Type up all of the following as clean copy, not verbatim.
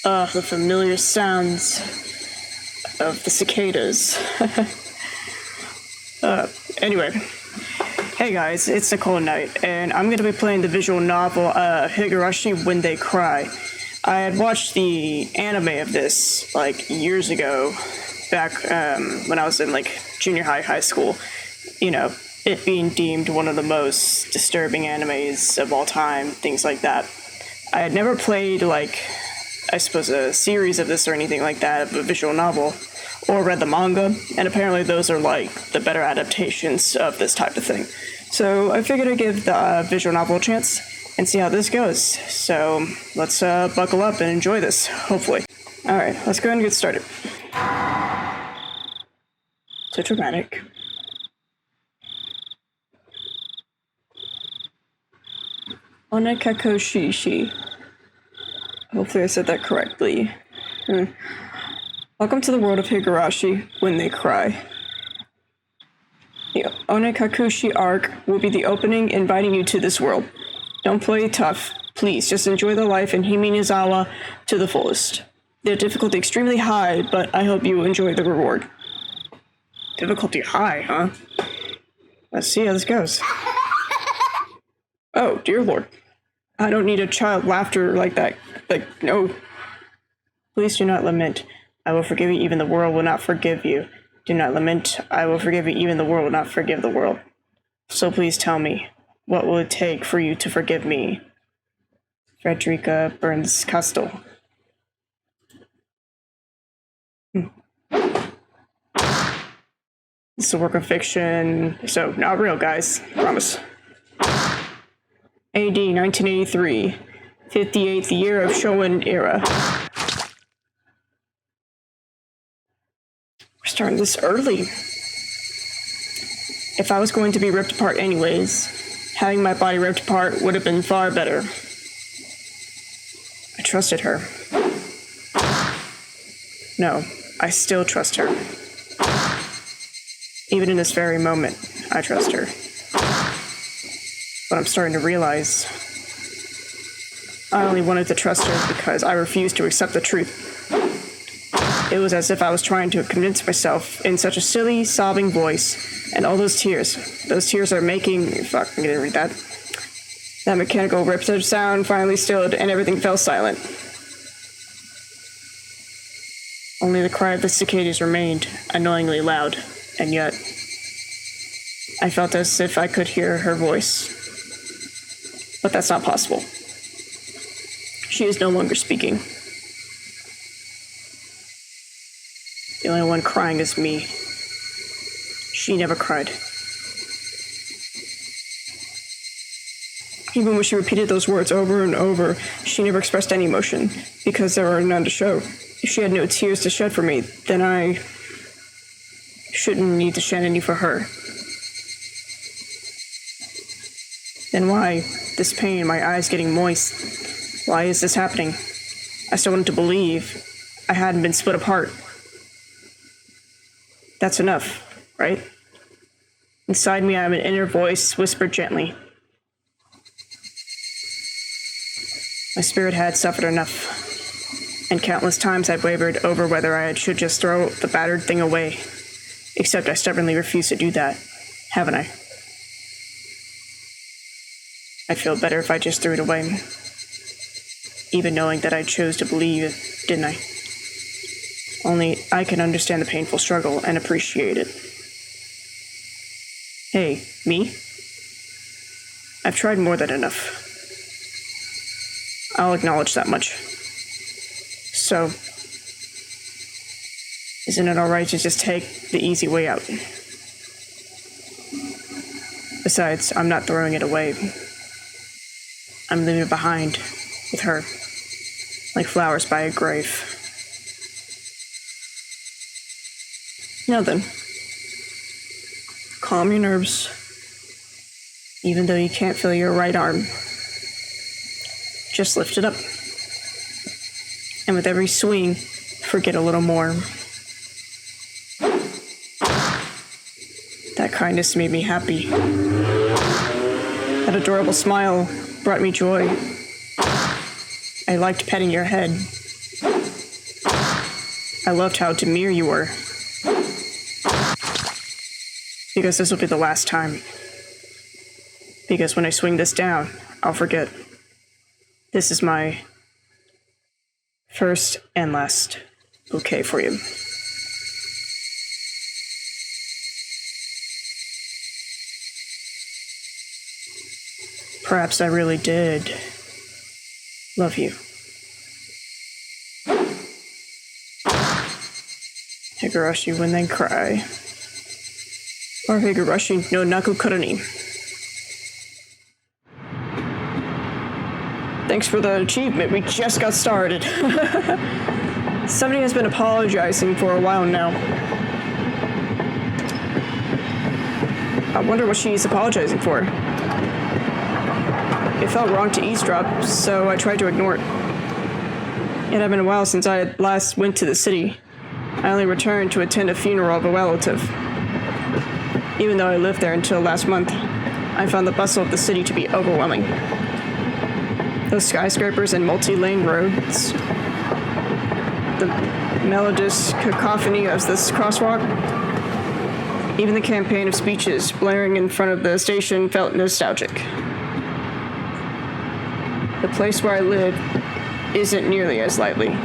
The familiar sounds of the cicadas. Anyway. Hey guys, it's Nicole Knight, and I'm going to be playing the visual novel, Higurashi When They Cry. I had watched the anime of this, years ago, back, when I was in, junior high school. You know, it being deemed one of the most disturbing animes of all time, things like that. I had never played, I suppose a series of this or anything like that, of a visual novel, or read the manga, and apparently those are, the better adaptations of this type of thing. So I figured I'd give the visual novel a chance and see how this goes. So let's buckle up and enjoy this, hopefully. Alright, let's go ahead and get started. So dramatic. Onekakoshishi. Hopefully I said that correctly. Welcome to the world of Higurashi When They Cry. The Onekakushi arc will be the opening inviting you to this world. Don't play tough. Please, just enjoy the life in Hinamizawa to the fullest. The difficulty extremely high, but I hope you enjoy the reward. Difficulty high, huh? Let's see how this goes. Oh, dear lord. I don't need a child laughter like that. No. Please do not lament. I will forgive you, even the world will not forgive you. Do not lament. I will forgive you, even the world will not forgive the world. So please tell me, what will it take for you to forgive me? Frederica Burns Castell. It's a work of fiction, so not real, guys. Promise. AD 1983, 58th year of Showa era. We're starting this early. If I was going to be ripped apart anyways, having my body ripped apart would have been far better. I trusted her. No, I still trust her. Even in this very moment, I trust her. But I'm starting to realize I only wanted to trust her because I refused to accept the truth. It was as if I was trying to convince myself in such a silly, sobbing voice, and all those tears are making... Fuck, I'm gonna read that. That mechanical riptide sound finally stilled, and everything fell silent. Only the cry of the cicadas remained, annoyingly loud, and yet I felt as if I could hear her voice. But that's not possible. She is no longer speaking. The only one crying is me. She never cried. Even when she repeated those words over and over, she never expressed any emotion, because there were none to show. If she had no tears to shed for me, then I shouldn't need to shed any for her. Then why? This pain, my eyes getting moist. Why is this happening? I still wanted to believe I hadn't been split apart. That's enough, right? Inside me, I have an inner voice whispered gently. My spirit had suffered enough, and countless times I wavered over whether I should just throw the battered thing away. Except I stubbornly refused to do that, haven't I? I'd feel better if I just threw it away. Even knowing that I chose to believe, didn't I? Only I can understand the painful struggle and appreciate it. Hey, me? I've tried more than enough. I'll acknowledge that much. So, isn't it alright to just take the easy way out? Besides, I'm not throwing it away. I'm leaving it behind, with her, like flowers by a grave. Now then, calm your nerves, even though you can't feel your right arm. Just lift it up. And with every swing, forget a little more. That kindness made me happy. That adorable smile brought me joy. I liked petting your head. I loved how demure you were. Because this will be the last time. Because when I swing this down, I'll forget. This is my first and last bouquet for you. Perhaps I really did love you. Higurashi when they cry. Or Higurashi no Naku Kurani. Thanks for the achievement, we just got started. Somebody has been apologizing for a while now. I wonder what she's apologizing for. It felt wrong to eavesdrop, so I tried to ignore it. It had been a while since I had last went to the city. I only returned to attend a funeral of a relative. Even though I lived there until last month, I found the bustle of the city to be overwhelming. Those skyscrapers and multi-lane roads, the melodious cacophony of this crosswalk, even the campaign of speeches blaring in front of the station felt nostalgic. The place where I live isn't nearly as lively.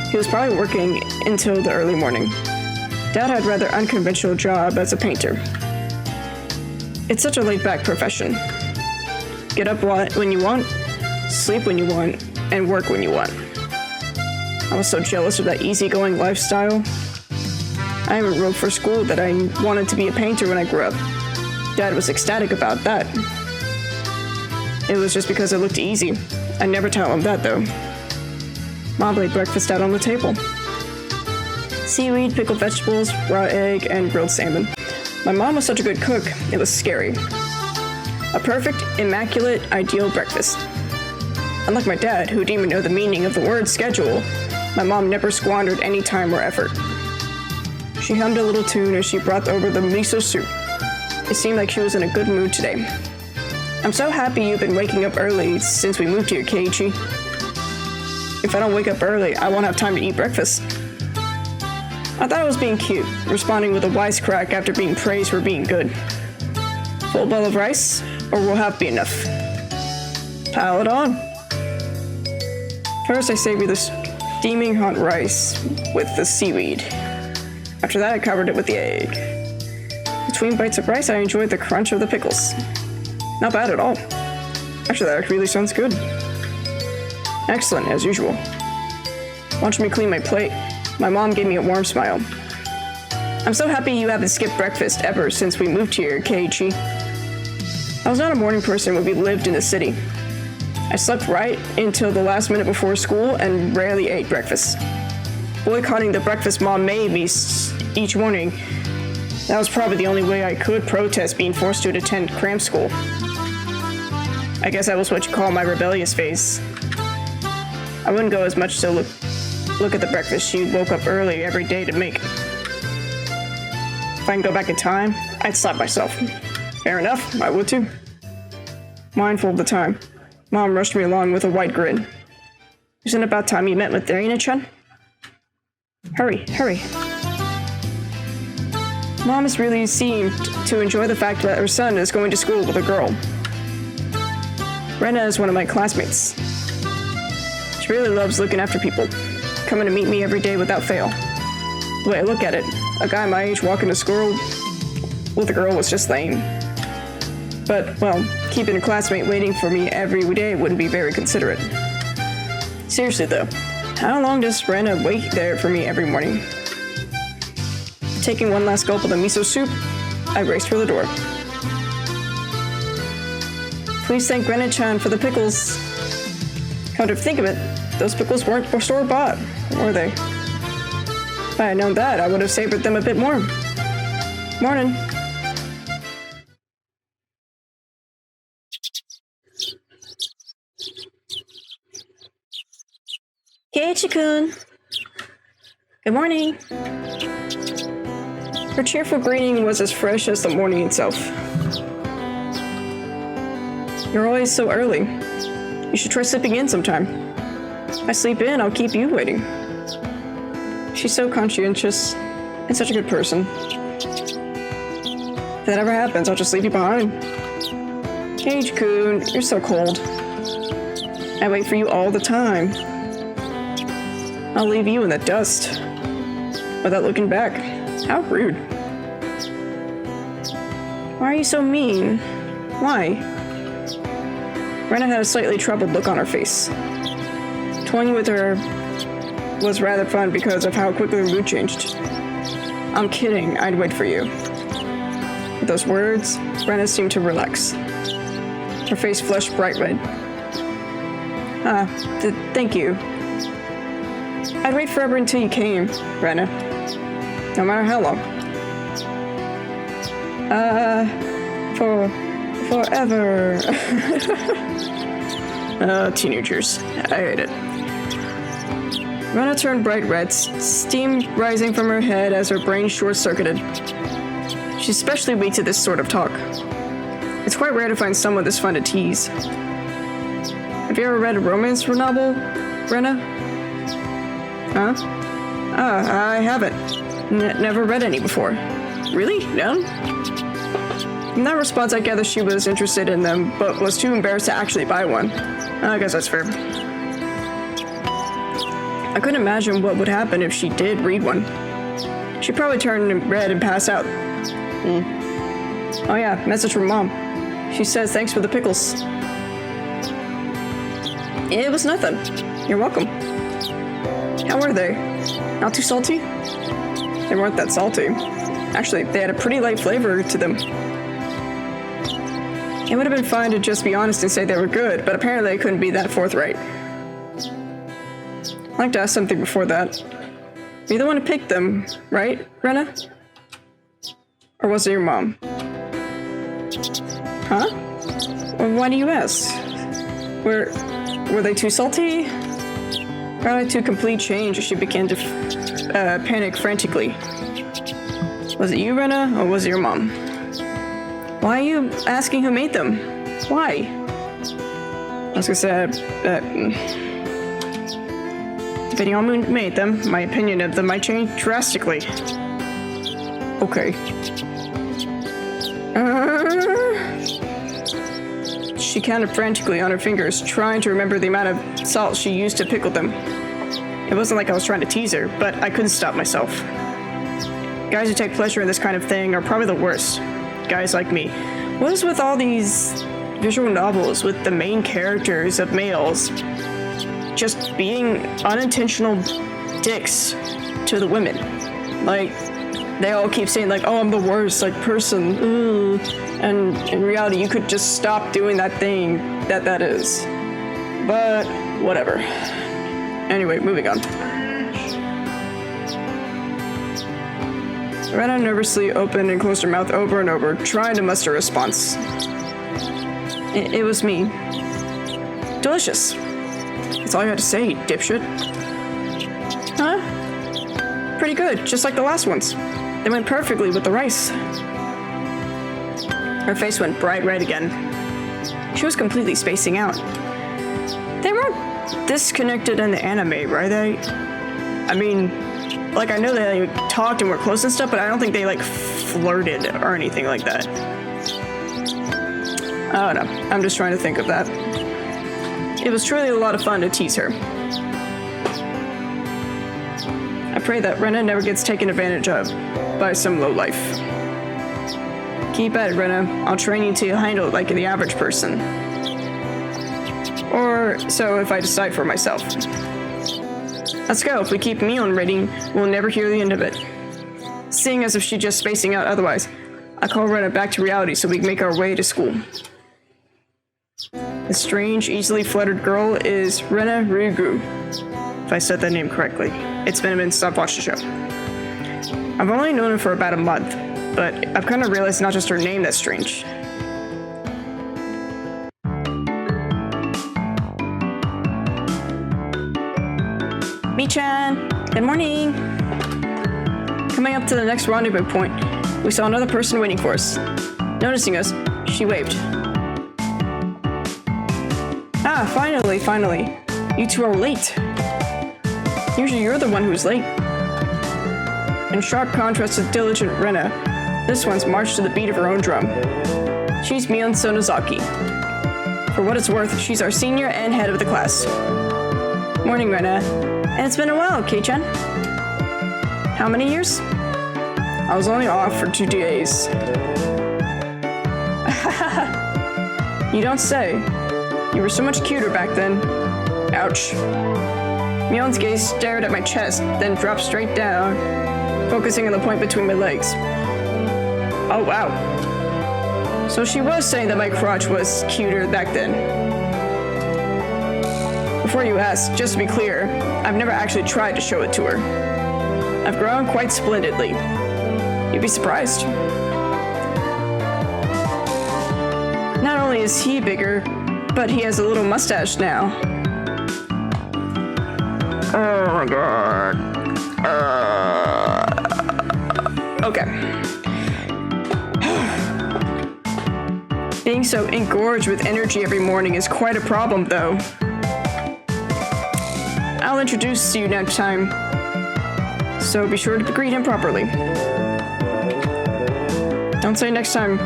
He was probably working until the early morning. Dad had a rather unconventional job as a painter. It's such a laid-back profession. Get up when you want, sleep when you want, and work when you want. I was so jealous of that easygoing lifestyle. I even wrote for school that I wanted to be a painter when I grew up. Dad was ecstatic about that. It was just because it looked easy. I never tell him that, though. Mom laid breakfast out on the table. Seaweed, pickled vegetables, raw egg, and grilled salmon. My mom was such a good cook, it was scary. A perfect, immaculate, ideal breakfast. Unlike my dad, who didn't even know the meaning of the word schedule, my mom never squandered any time or effort. She hummed a little tune as she brought over the miso soup. It seemed like she was in a good mood today. I'm so happy you've been waking up early since we moved here, Keiichi. If I don't wake up early, I won't have time to eat breakfast. I thought I was being cute, responding with a wisecrack after being praised for being good. Full bowl of rice, or will half be enough? Pile it on. First, I savored the steaming hot rice with the seaweed. After that, I covered it with the egg. Between bites of rice, I enjoyed the crunch of the pickles. Not bad at all. Actually, that really sounds good. Excellent, as usual. Watching me clean my plate, my mom gave me a warm smile. I'm so happy you haven't skipped breakfast ever since we moved here, Keiichi. I was not a morning person when we lived in the city. I slept right until the last minute before school and rarely ate breakfast. Boycotting the breakfast mom made me each morning, that was probably the only way I could protest being forced to attend cram school. I guess that was what you call my rebellious phase. I wouldn't go as much to look at the breakfast she woke up early every day to make. If I can go back in time, I'd slap myself. Fair enough, I would too. Mindful of the time, Mom rushed me along with a white grin. Isn't it about time you met with Darina-chan? Hurry, hurry. Mom has really seemed to enjoy the fact that her son is going to school with a girl. Rena is one of my classmates. She really loves looking after people, coming to meet me every day without fail. The way I look at it, a guy my age walking to school with a girl was just lame. But, well, keeping a classmate waiting for me every day wouldn't be very considerate. Seriously though, how long does Rena wait there for me every morning? Taking one last gulp of the miso soup, I raced for the door. Please thank Rena-chan for the pickles. Come to think of it, those pickles weren't store-bought, were they? If I had known that, I would have savored them a bit more. Morning. Keiichi-kun. Good morning. Her cheerful greeting was as fresh as the morning itself. You're always so early. You should try sleeping in sometime. If I sleep in, I'll keep you waiting. She's so conscientious and such a good person. If that ever happens, I'll just leave you behind. Keiichi-kun, you're so cold. I wait for you all the time. I'll leave you in the dust. Without looking back. How rude. Why are you so mean? Why? Rena had a slightly troubled look on her face. Toying with her was rather fun because of how quickly her mood changed. I'm kidding, I'd wait for you. With those words, Rena seemed to relax. Her face flushed bright red. Thank you. I'd wait forever until you came, Rena. No matter how long. Forever. Teenagers. I hate it. Rena turned bright red, steam rising from her head as her brain short-circuited. She's especially weak to this sort of talk. It's quite rare to find someone this fun to tease. Have you ever read a romance novel, Rena? Huh? I haven't. Never read any before. Really? None? From that response, I gather she was interested in them, but was too embarrassed to actually buy one. I guess that's fair. I couldn't imagine what would happen if she did read one. She'd probably turn red and pass out. Oh yeah, message from Mom. She says thanks for the pickles. It was nothing. You're welcome. How were they? Not too salty? They weren't that salty. Actually, they had a pretty light flavor to them. It would have been fine to just be honest and say they were good, but apparently I couldn't be that forthright. I'd like to ask something before that. You're the one who picked them, right, Rena? Or was it your mom? Huh? Well, why do you ask? Were they too salty? Her attitude completely changed as she began to panic frantically. Was it you, Rena, or was it your mom? Why are you asking who made them? Why? I was gonna say, depending on who made them, my opinion of them might change drastically. Okay. She counted frantically on her fingers, trying to remember the amount of salt she used to pickle them. It wasn't like I was trying to tease her, but I couldn't stop myself. Guys who take pleasure in this kind of thing are probably the worst. Guys like me. What is with all these visual novels with the main characters of males just being unintentional dicks to the women? Like, they all keep saying like, oh, I'm the worst, like, person. Ooh. And in reality, you could just stop doing that thing that is. But, whatever. Anyway, moving on. Rena nervously opened and closed her mouth over and over, trying to muster a response. It was me. Delicious. That's all you had to say, dipshit. Huh? Pretty good, just like the last ones. They went perfectly with the rice. Her face went bright red again. She was completely spacing out. They weren't disconnected in the anime, were they? I mean, like, I know they like, talked and were close and stuff, but I don't think they like flirted or anything like that. I don't know. I'm just trying to think of that. It was truly a lot of fun to tease her. I pray that Rena never gets taken advantage of by some lowlife. Keep at it, Rena. I'll train you to handle it like the average person. Or so if I decide for myself. Let's go. If we keep me on reading, we'll never hear the end of it. Seeing as if she's just spacing out otherwise, I call Rena back to reality so we can make our way to school. The strange, easily fluttered girl is Rena Ryugu, if I said that name correctly. It's been a minute since I've watched the show. I've only known her for about a month, but I've kind of realized it's not just her name that's strange. Mi-chan, good morning. Coming up to the next rendezvous point, we saw another person waiting for us. Noticing us, she waved. Ah, finally. You two are late. Usually you're the one who's late. In sharp contrast to diligent Rena, this one's marched to the beat of her own drum. She's Mion Sonozaki. For what it's worth, she's our senior and head of the class. Morning, Rena. And it's been a while, Kei-chan. How many years? I was only off for 2 days. You don't say. You were so much cuter back then. Ouch. Mion's gaze stared at my chest, then dropped straight down, focusing on the point between my legs. Oh, wow. So she was saying that my crotch was cuter back then. Before you ask, just to be clear, I've never actually tried to show it to her. I've grown quite splendidly. You'd be surprised. Not only is he bigger, but he has a little mustache now. Oh my god. Okay. Being so engorged with energy every morning is quite a problem, though. I'll introduce you next time, so be sure to greet him properly. Don't say next time.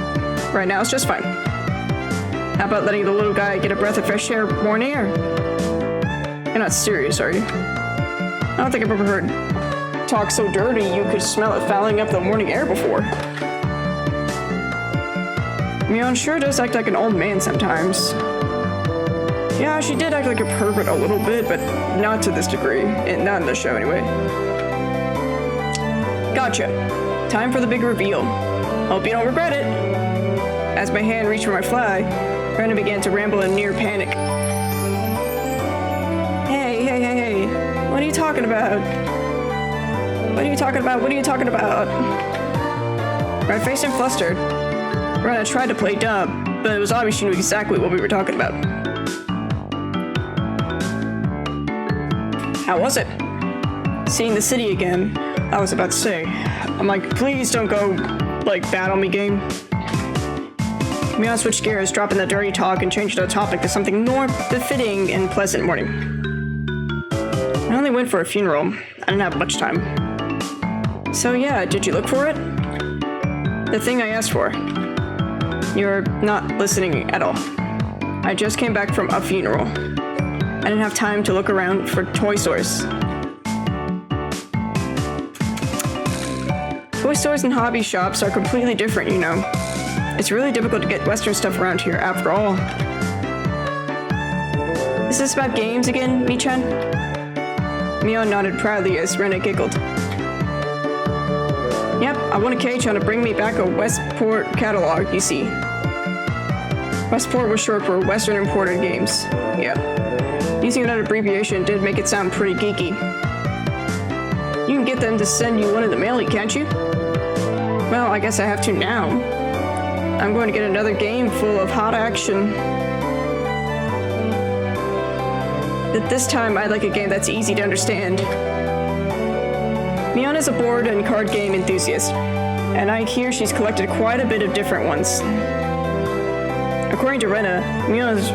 Right now, it's just fine. How about letting the little guy get a breath of fresh air morning air? You're not serious, are you? I don't think I've ever heard talk so dirty you could smell it fouling up the morning air before. Mion sure does act like an old man sometimes. Yeah, she did act like a pervert a little bit, but not to this degree. And not in the show, anyway. Gotcha. Time for the big reveal. Hope you don't regret it. As my hand reached for my flag, Brenda began to ramble in near panic. Hey. What are you talking about? What are you talking about? My face seemed flustered. Brenda tried to play dumb, but it was obvious she knew exactly what we were talking about. How was it? Seeing the city again, I was about to say. I'm like, please don't go, bad on me, game. Mion switched gears, dropping the dirty talk and changed the topic to something more befitting and pleasant morning. I only went for a funeral. I didn't have much time. So yeah, did you look for it? The thing I asked for. You're not listening at all. I just came back from a funeral. I didn't have time to look around for toy stores. Toy stores and hobby shops are completely different, you know. It's really difficult to get Western stuff around here, after all. Is this about games again, Mi-chan? Mion nodded proudly as Rena giggled. Yep, I wanted Kei-chan to bring me back a Westport catalog, you see. Westport was short for Western Imported Games. Yeah. Using that abbreviation did make it sound pretty geeky. You can get them to send you one in the mailing, can't you? Well, I guess I have to now. I'm going to get another game full of hot action. But this time, I'd like a game that's easy to understand. Mion is a board and card game enthusiast, and I hear she's collected quite a bit of different ones. According to Rena, Mion's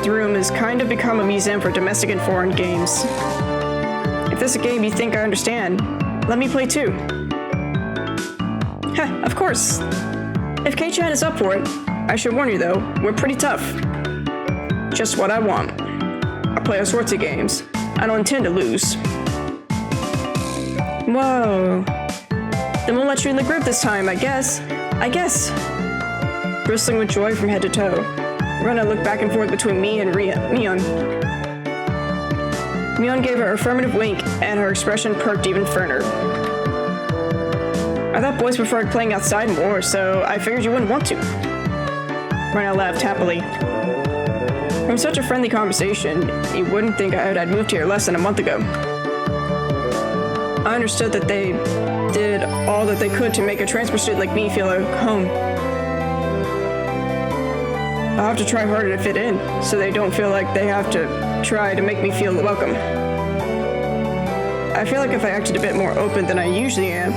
room has kind of become a museum for domestic and foreign games. If this is a game you think I understand, let me play too. Heh, of course. If Kei-chan is up for it, I should warn you though, we're pretty tough. Just what I want. I play all sorts of games. I don't intend to lose. Whoa. Then we'll let you in the group this time, I guess. Bristling with joy from head to toe, Rena looked back and forth between me and Mion. Mion gave her an affirmative wink, and her expression perked even further. I thought boys preferred playing outside more, so I figured you wouldn't want to. Rena laughed happily. From such a friendly conversation, you wouldn't think I'd moved here less than a month ago. I understood that they did all that they could to make a transfer student like me feel at home. I'll have to try harder to fit in, so they don't feel like they have to try to make me feel welcome. I feel like if I acted a bit more open than I usually am,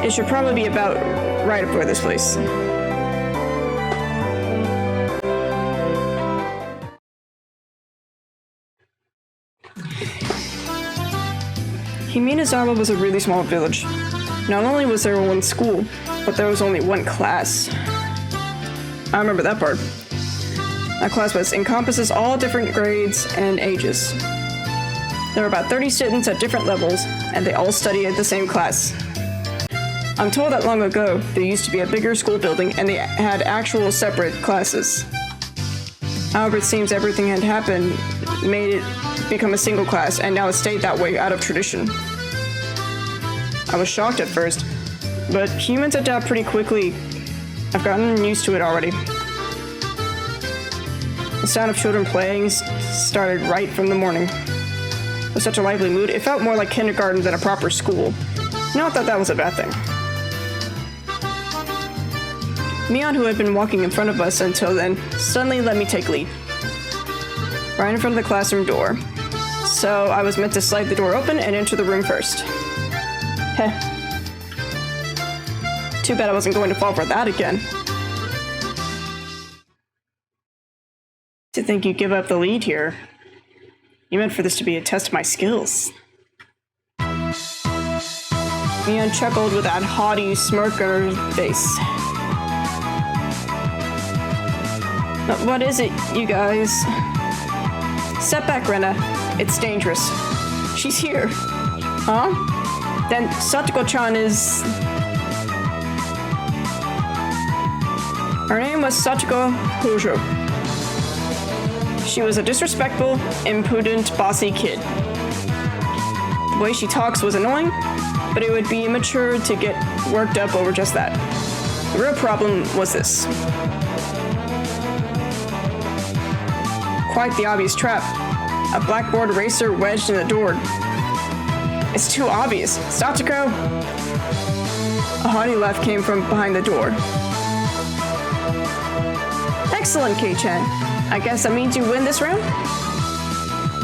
it should probably be about right up for this place. Hinamizawa was a really small village. Not only was there one school, but there was only one class. I remember that part. That class encompasses all different grades and ages. There were about 30 students at different levels, and they all studied at the same class. I'm told that long ago, there used to be a bigger school building and they had actual separate classes. However, it seems everything had happened made it become a single class, and now it stayed that way out of tradition. I was shocked at first, but humans adapt pretty quickly. I've gotten used to it already. The sound of children playing started right from the morning. With such a lively mood, it felt more like kindergarten than a proper school. Not that that was a bad thing. Mion, who had been walking in front of us until then, suddenly let me take lead. Right in front of the classroom door. So I was meant to slide the door open and enter the room first. Heh. Too bad I wasn't going to fall for that again. To think you'd give up the lead here. You meant for this to be a test of my skills. Mion chuckled with that haughty smirk on her face. But what is it, you guys? Step back, Rena. It's dangerous. She's here. Huh? Then Satoko-chan is... Her name was Satoko Hojo. She was a disrespectful, impudent, bossy kid. The way she talks was annoying, but it would be immature to get worked up over just that. The real problem was this. Quite the obvious trap. A blackboard eraser wedged in the door. It's too obvious. Satoko! A haughty laugh came from behind the door. Excellent, Kei-chan. I guess that means you win this round?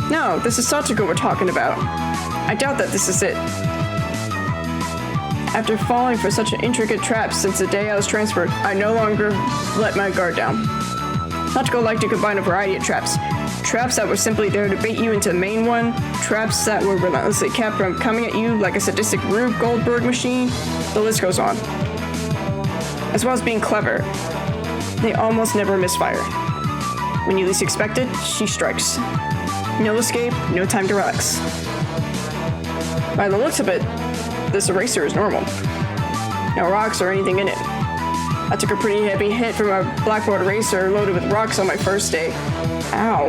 No, this is Satoko we're talking about. I doubt that this is it. After falling for such an intricate trap since the day I was transferred, I no longer let my guard down. Satoko liked to combine a variety of traps. Traps that were simply there to bait you into the main one, traps that were relentlessly kept from coming at you like a sadistic Rube Goldberg machine, the list goes on. As well as being clever, they almost never misfire. When you least expect it, she strikes. No escape, no time to relax. By the looks of it, this eraser is normal. No rocks or anything in it. I took a pretty heavy hit from a blackboard eraser loaded with rocks on my first day. Ow.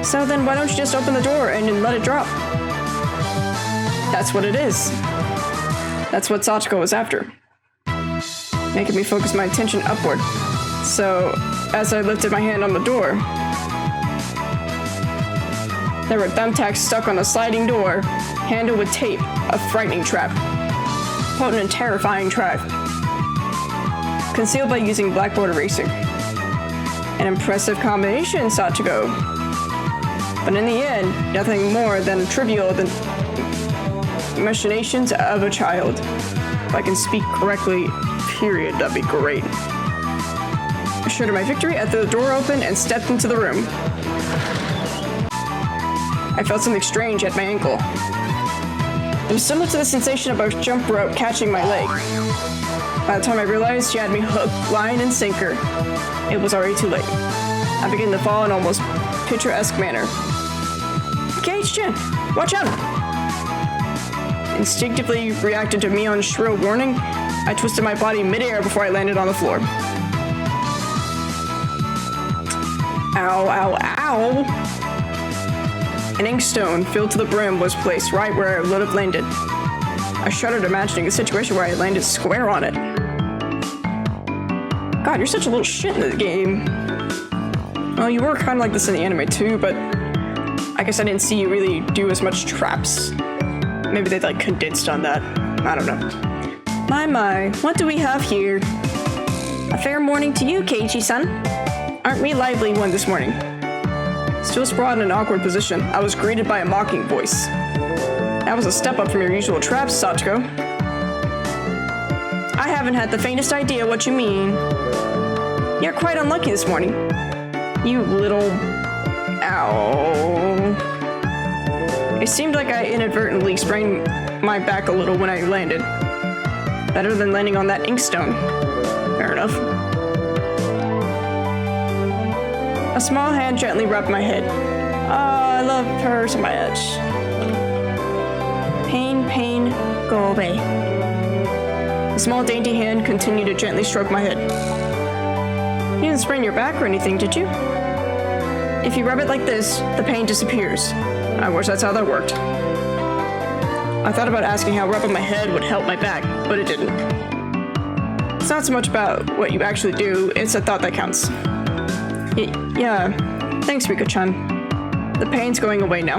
So then why don't you just open the door and let it drop? That's what it is. That's what Satoko was after. Making me focus my attention upward. So, as I lifted my hand on the door, there were thumbtacks stuck on the sliding door, handled with tape, a frightening trap. Potent and terrifying trap. Concealed by using blackboard eraser. An impressive combination, Satoko. But in the end, nothing more than trivial than machinations of a child. If I can speak correctly, period, that'd be great. Assured of my victory, I threw the door open and stepped into the room. I felt something strange at my ankle. It was similar to the sensation of a jump rope catching my leg. By the time I realized she had me hooked, line, and sinker, it was already too late. I began to fall in an almost picturesque manner. Keiichi-chan, watch out! Instinctively reacted to Mion's shrill warning, I twisted my body midair before I landed on the floor. Ow, ow, ow! An inkstone filled to the brim was placed right where I would have landed. I shuddered imagining a situation where I landed square on it. God, you're such a little shit in the game. Well, you were kind of like this in the anime too, but I guess I didn't see you really do as much traps. Maybe they like condensed on that. I don't know. My, what do we have here? A fair morning to you, Keiichi-san. Aren't we lively one this morning? Still sprawled in an awkward position, I was greeted by a mocking voice. That was a step up from your usual traps, Satoko. I haven't had the faintest idea what you mean. You're quite unlucky this morning. You little... Ow. It seemed like I inadvertently sprained my back a little when I landed. Better than landing on that inkstone. Fair enough. A small hand gently rubbed my head. Oh, I love her to my edge. Pain, pain, go away. The small dainty hand continued to gently stroke my head. You didn't sprain your back or anything, did you? If you rub it like this, the pain disappears. I wish that's how that worked. I thought about asking how rubbing my head would help my back, but it didn't. It's not so much about what you actually do, it's a thought that counts. Yeah, thanks, Rika-chan. The pain's going away now.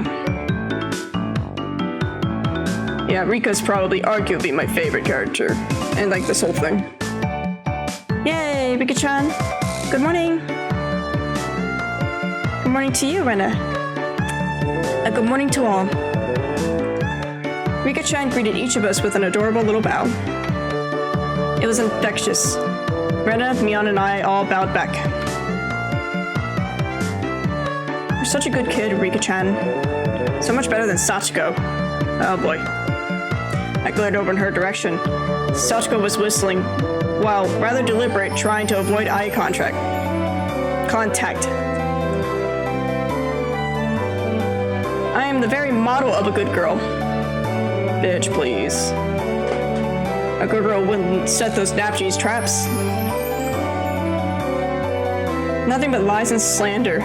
Yeah, Rika's probably arguably my favorite character, and like this whole thing. Yay, Rika-chan! Good morning! Good morning to you, Rena. Good morning to all. Rika-chan greeted each of us with an adorable little bow. It was infectious. Rena, Mion, and I all bowed back. You're such a good kid, Rika-chan. So much better than Sachiko. Oh boy. I glared over in her direction. Sachiko was whistling, while rather deliberate, trying to avoid eye contact. I am the very model of a good girl. Bitch, please. A good girl wouldn't set those napsies traps. Nothing but lies and slander.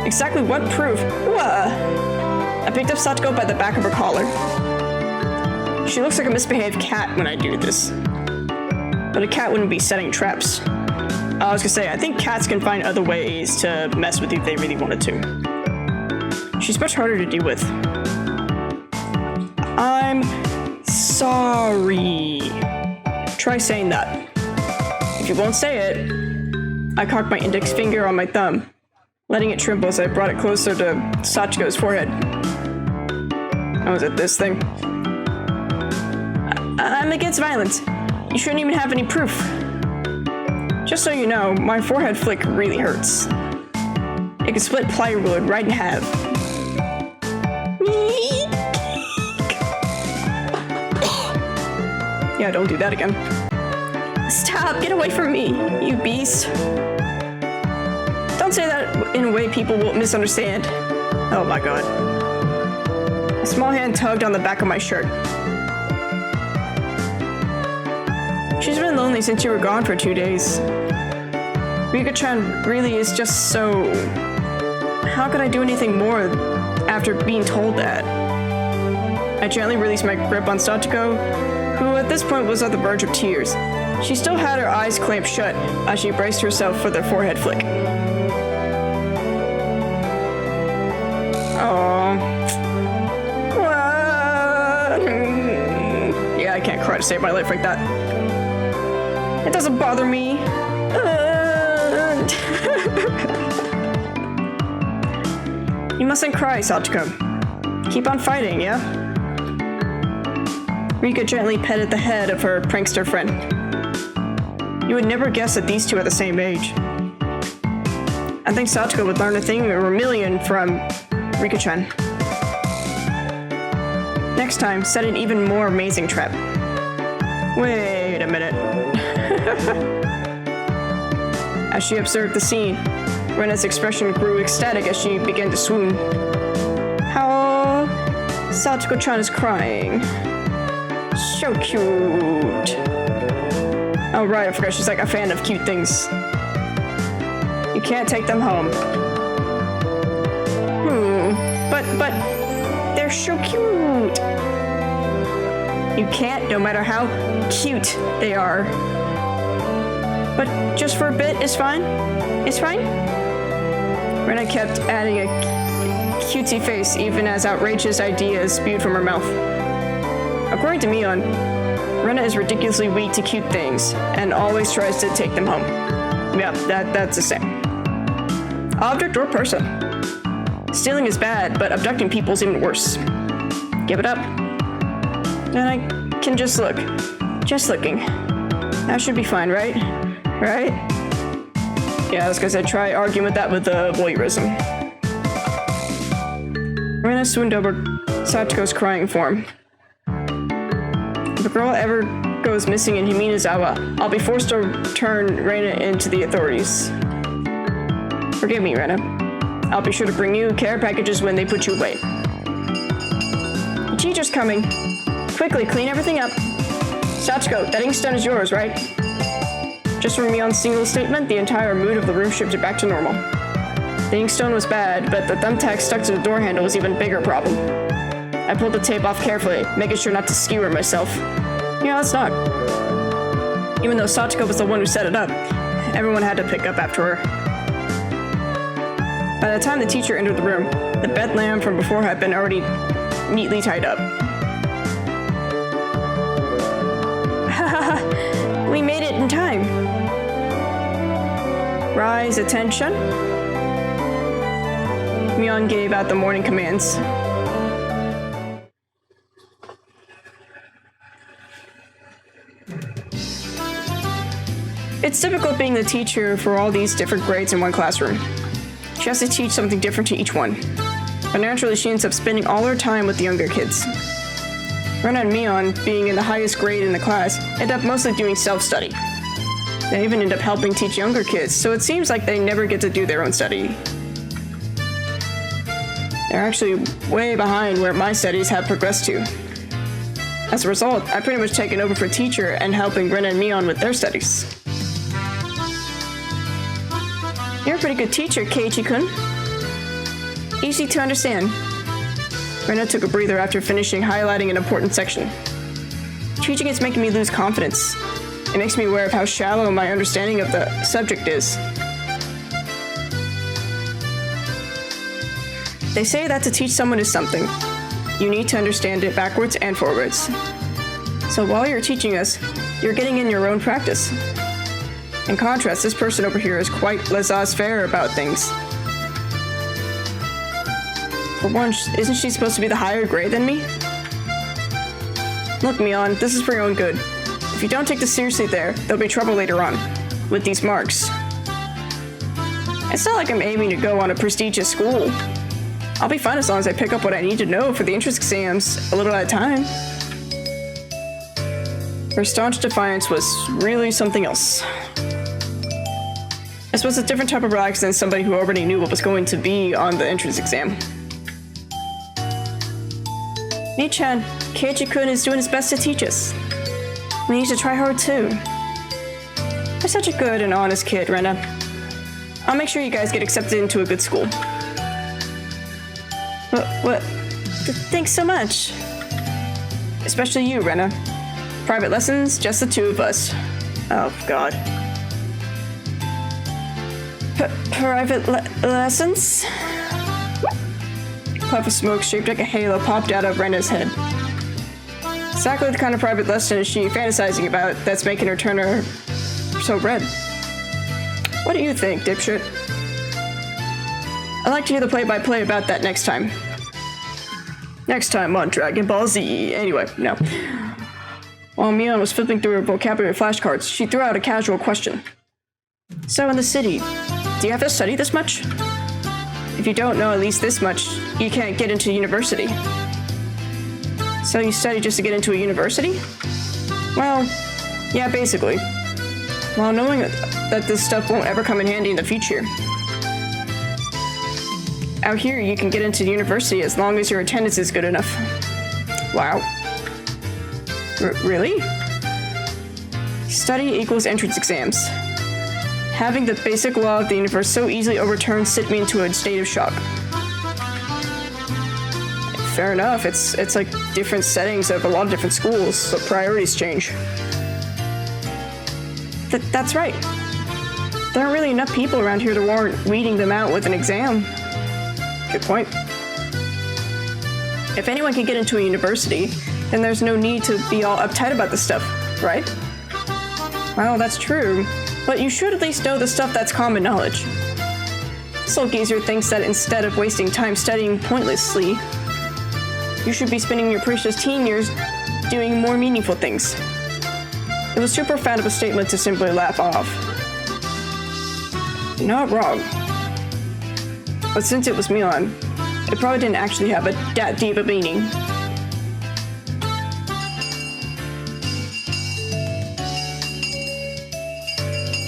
Exactly what proof? I picked up Sachiko by the back of her collar. She looks like a misbehaved cat when I do this. But a cat wouldn't be setting traps. I was gonna say, I think cats can find other ways to mess with you if they really wanted to. She's much harder to deal with. I'm sorry. Try saying that. If you won't say it, I cocked my index finger on my thumb, letting it tremble as I brought it closer to Sachiko's forehead. Oh, was it this thing? I'm against violence. You shouldn't even have any proof. Just so you know, my forehead flick really hurts. It can split plywood right in half. Yeah, don't do that again. Stop! Get away from me, you beast. Don't say that in a way people will misunderstand. Oh my god. A small hand tugged on the back of my shirt. She's been lonely since you were gone for 2 days. Rika-chan really is just so... How could I do anything more after being told that? I gently released my grip on Sachiko, who at this point was on the verge of tears. She still had her eyes clamped shut as she braced herself for the forehead flick. Yeah, I can't cry to save my life like that. It doesn't bother me. You mustn't cry, Sachiko. Keep on fighting, yeah? Rika gently petted the head of her prankster friend. You would never guess that these two are the same age. I think Sachiko would learn a thing or a million from Rika-chan. Next time, set an even more amazing trap. Wait a minute. As she observed the scene, Rena's expression grew ecstatic as she began to swoon. How Sachiko-chan is crying. So cute. Oh right, I forgot she's like a fan of cute things. You can't take them home. But they're so cute. You can't, no matter how cute they are. But just for a bit, it's fine? It's fine? Rena kept adding a cutesy face even as outrageous ideas spewed from her mouth. According to Mion, Rena is ridiculously weak to cute things and always tries to take them home. Yeah, that's the same. Object or person. Stealing is bad, but abducting people is even worse. Give it up. And I can just look. Just looking. That should be fine, right? Right? Yeah, I was gonna say, try arguing with that with the voyeurism. Rena swooned over Sachiko's crying form. If a girl ever goes missing in Hinamizawa, I'll be forced to turn Reina into the authorities. Forgive me, Reina. I'll be sure to bring you care packages when they put you away. The teacher's coming. Quickly, clean everything up. Sachiko, that inkstone is yours, right? Just from Mion's single statement, the entire mood of the room shifted back to normal. The inkstone was bad, but the thumbtack stuck to the door handle was even bigger problem. I pulled the tape off carefully, making sure not to skewer myself. Yeah, let's not. Even though Sachiko was the one who set it up, everyone had to pick up after her. By the time the teacher entered the room, the bed lamp from before had been already neatly tied up. Hahaha, we made it in time. Rise, attention. Mion gave out the morning commands. It's difficult being the teacher for all these different grades in one classroom. She has to teach something different to each one. But naturally, she ends up spending all her time with the younger kids. Rena and Mion, being in the highest grade in the class, end up mostly doing self-study. They even end up helping teach younger kids, so it seems like they never get to do their own study. They're actually way behind where my studies have progressed to. As a result, I've pretty much taken over for teacher and helping Rena and Mion with their studies. You're a pretty good teacher, Keiichi-kun. Easy to understand. Rena took a breather after finishing highlighting an important section. Teaching is making me lose confidence. It makes me aware of how shallow my understanding of the subject is. They say that to teach someone is something. You need to understand it backwards and forwards. So while you're teaching us, you're getting in your own practice. In contrast, this person over here is quite laissez-faire about things. For one, isn't she supposed to be the higher grade than me? Look, Mion, this is for your own good. If you don't take this seriously there'll be trouble later on, with these marks. It's not like I'm aiming to go on a prestigious school. I'll be fine as long as I pick up what I need to know for the entrance exams a little at a time. Her staunch defiance was really something else. This was a different type of relax than somebody who already knew what was going to be on the entrance exam. Mi-chan, Keiichi-kun is doing his best to teach us. We need to try hard too. You're such a good and honest kid, Rena. I'll make sure you guys get accepted into a good school. What? Thanks so much. Especially you, Rena. Private lessons, just the two of us. Oh, God. Private lessons? A puff of smoke shaped like a halo popped out of Rena's head. Exactly the kind of private lesson is she fantasizing about that's making her turn her so red. What do you think, dipshit? I'd like to hear the play-by-play about that next time. Next time on Dragon Ball Z. Anyway, no. While Mion was flipping through her vocabulary flashcards, she threw out a casual question. So in the city, do you have to study this much? If you don't know at least this much, you can't get into university. So you study just to get into a university? Well, yeah, basically. While knowing that this stuff won't ever come in handy in the future. Out here, you can get into the university as long as your attendance is good enough. Wow. Really? Study equals entrance exams. Having the basic law of the universe so easily overturned sent me into a state of shock. Fair enough, it's like different settings of a lot of different schools, so priorities change. That's right. There aren't really enough people around here to warrant weeding them out with an exam. Good point. If anyone can get into a university, then there's no need to be all uptight about this stuff, right? Well, that's true, but you should at least know the stuff that's common knowledge. This old geezer thinks that instead of wasting time studying pointlessly, you should be spending your precious teen years doing more meaningful things. It was too profound of a statement to simply laugh off. Not wrong. But since it was Mion, it probably didn't actually have that deep a meaning.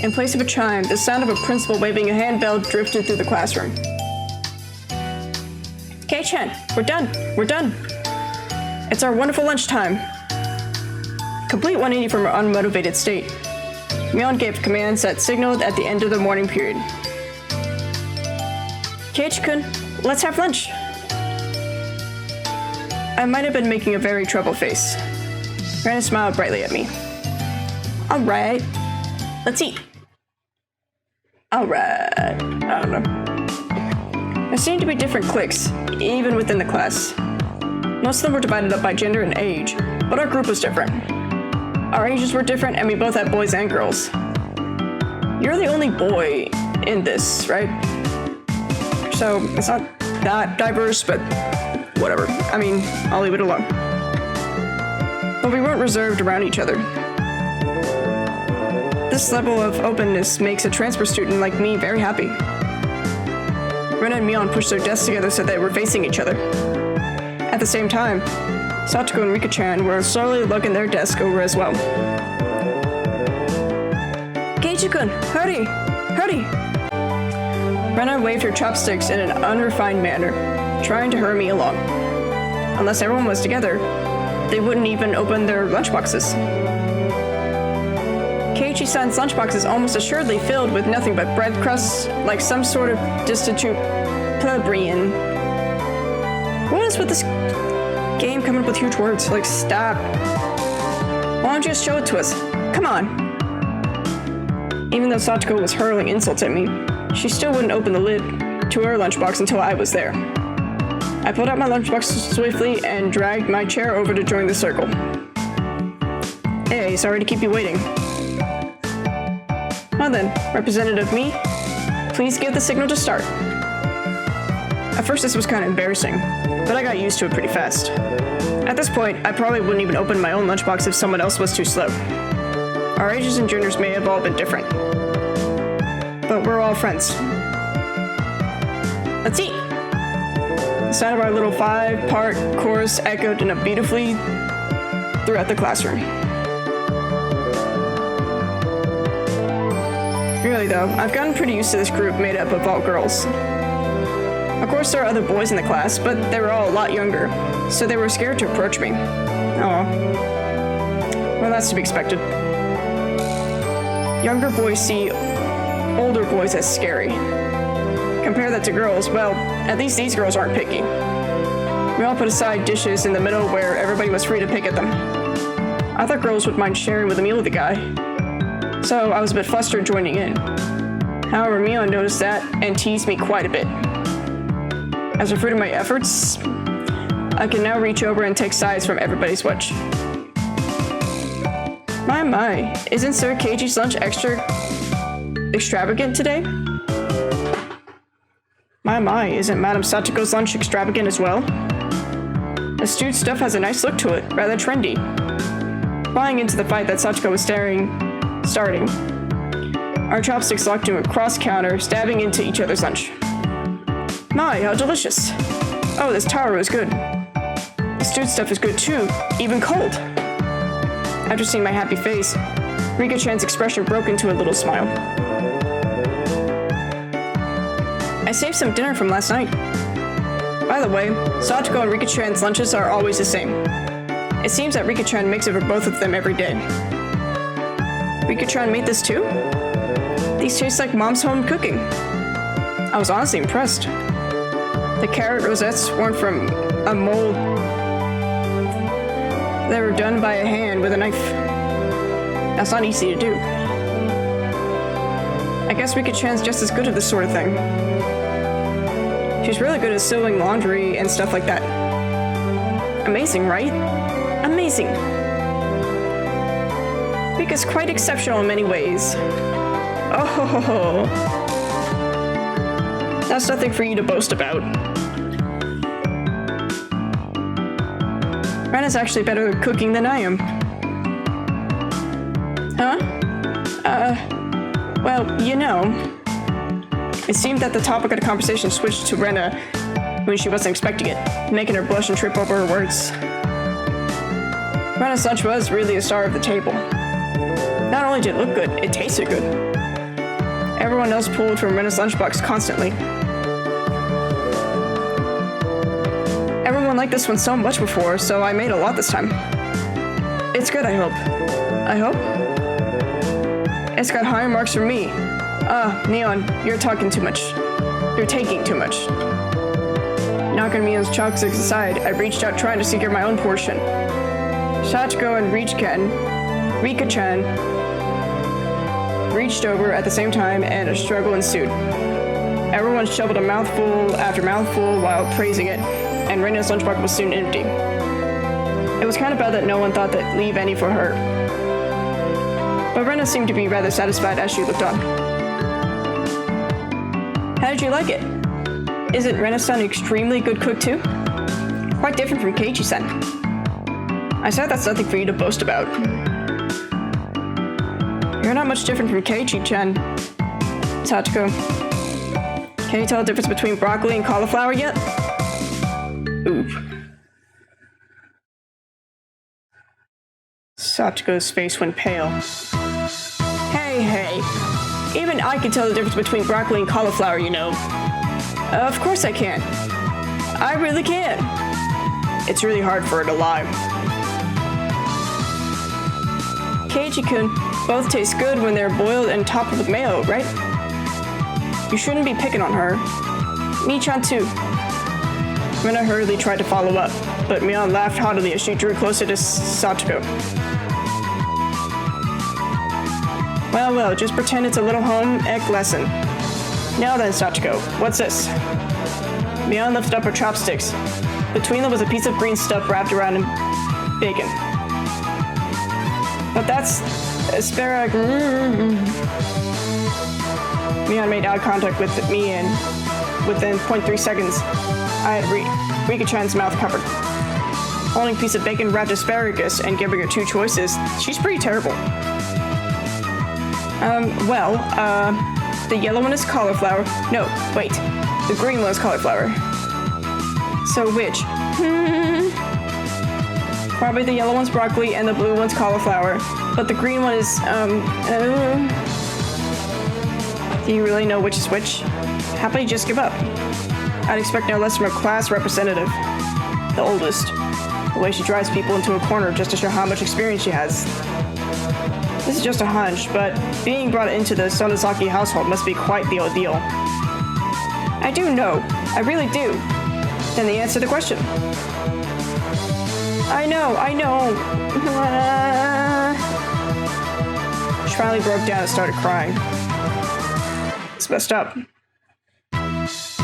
In place of a chime, the sound of a principal waving a handbell drifted through the classroom. Kei-chan, we're done! We're done! It's our wonderful lunchtime! Complete 180 from our unmotivated state. Mion gave commands that signaled at the end of the morning period. Keiichi-kun, let's have lunch! I might have been making a very troubled face. Rana smiled brightly at me. Alright, let's eat. Alright, I don't know. There seemed to be different cliques, even within the class. Most of them were divided up by gender and age, but our group was different. Our ages were different, and we both had boys and girls. You're the only boy in this, right? So, it's not that diverse, but whatever. I mean, I'll leave it alone. But we weren't reserved around each other. This level of openness makes a transfer student like me very happy. Ren and Mion pushed their desks together so they were facing each other. At the same time, Satoko and Rika-chan were slowly lugging their desk over as well. Keiichi-kun, hurry! Hurry! Rena waved her chopsticks in an unrefined manner, trying to hurry me along. Unless everyone was together, they wouldn't even open their lunchboxes. Keiichi-san's lunchbox is almost assuredly filled with nothing but bread crusts, like some sort of destitute plebeian. What is with this game coming up with huge words? Like, stop. Why don't you just show it to us? Come on. Even though Satoko was hurling insults at me, she still wouldn't open the lid to her lunchbox until I was there. I pulled out my lunchbox swiftly and dragged my chair over to join the circle. Hey, sorry to keep you waiting. Well then, Representative Me, please give the signal to start. At first this was kind of embarrassing, but I got used to it pretty fast. At this point, I probably wouldn't even open my own lunchbox if someone else was too slow. Our ages and genders may have all been different, but we're all friends. Let's eat! The sound of our little 5-part chorus echoed beautifully throughout the classroom. Really though, I've gotten pretty used to this group made up of all girls. Of course there are other boys in the class, but they were all a lot younger, so they were scared to approach me. Oh. Well, that's to be expected. Younger boys see older boys as scary. Compare that to girls, well, at least these girls aren't picky. We all put aside dishes in the middle where everybody was free to pick at them. I thought girls would mind sharing with a meal with the guy, so I was a bit flustered joining in. However, Mion noticed that and teased me quite a bit. As a fruit of my efforts, I can now reach over and take sides from everybody's watch. My, isn't Sir Keiichi's lunch extravagant today? My, isn't Madame Satoko's lunch extravagant as well? The stewed stuff has a nice look to it, rather trendy. Flying into the fight that Satoko was starting, our chopsticks locked into a cross-counter, stabbing into each other's lunch. My, how delicious! Oh, this taro is good. The stewed stuff is good too, even cold. After seeing my happy face, Rika-chan's expression broke into a little smile. I saved some dinner from last night. By the way, Satoko and Rika-chan's lunches are always the same. It seems that Rika-chan makes it for both of them every day. Rika-chan made this too? These taste like mom's home cooking. I was honestly impressed. The carrot rosettes weren't from a mold. They were done by a hand with a knife. That's not easy to do. I guess Rika-chan's just as good at this sort of thing. She's really good at sewing laundry and stuff like that. Amazing, right? Amazing. Rika's quite exceptional in many ways. Oh, that's nothing for you to boast about. Rena's actually better at cooking than I am. Huh? Well, you know. It seemed that the topic of the conversation switched to Rena when she wasn't expecting it, making her blush and trip over her words. Rena's lunch was really the star of the table. Not only did it look good, it tasted good. Everyone else pulled from Rena's lunchbox constantly. Everyone liked this one so much before, so I made a lot this time. It's good, I hope. I hope? It's got higher marks from me. Neon, you're talking too much. You're taking too much. Knocking Neon's chopsticks aside, I reached out trying to secure my own portion. Sachiko and Rika-chan reached over at the same time and a struggle ensued. Everyone shoveled a mouthful after mouthful while praising it, and Rena's lunchbox was soon empty. It was kind of bad that no one thought to leave any for her. But Rena seemed to be rather satisfied as she looked on. How did you like it? Isn't Rena-san an extremely good cook too? Quite different from Keiichi-san. I said that's nothing for you to boast about. You're not much different from Keiichi-chan. Sachiko. Can you tell the difference between broccoli and cauliflower yet? Oop. Sachiko's face went pale. Hey. Even I can tell the difference between broccoli and cauliflower, you know. Of course I can. I really can. It's really hard for her to lie. Keiichi-kun, both taste good when they're boiled and topped with mayo, right? You shouldn't be picking on her. Mi-chan too. Rena hurriedly tried to follow up, but Mion laughed haughtily as she drew closer to Sachiko. Well, just pretend it's a little home ec lesson. Now then, Sachiko, what's this? Mion lifted up her chopsticks. Between them was a piece of green stuff wrapped around in bacon. But that's asparagus. Mion made eye contact with me, and within 0.3 seconds, I had Rika-chan's mouth covered. Holding a piece of bacon wrapped asparagus and giving her two choices, she's pretty terrible. The yellow one is cauliflower. No, wait. The green one is cauliflower. So which? Probably the yellow one's broccoli and the blue one's cauliflower. But the green one is, Do you really know which is which? How about you just give up? I'd expect no less from a class representative. The oldest. The way she drives people into a corner just to show how much experience she has. This is just a hunch, but being brought into the Sonozaki household must be quite the ordeal. I do know. I really do. Then the answer to the question. I know. She finally broke down and started crying. It's messed up.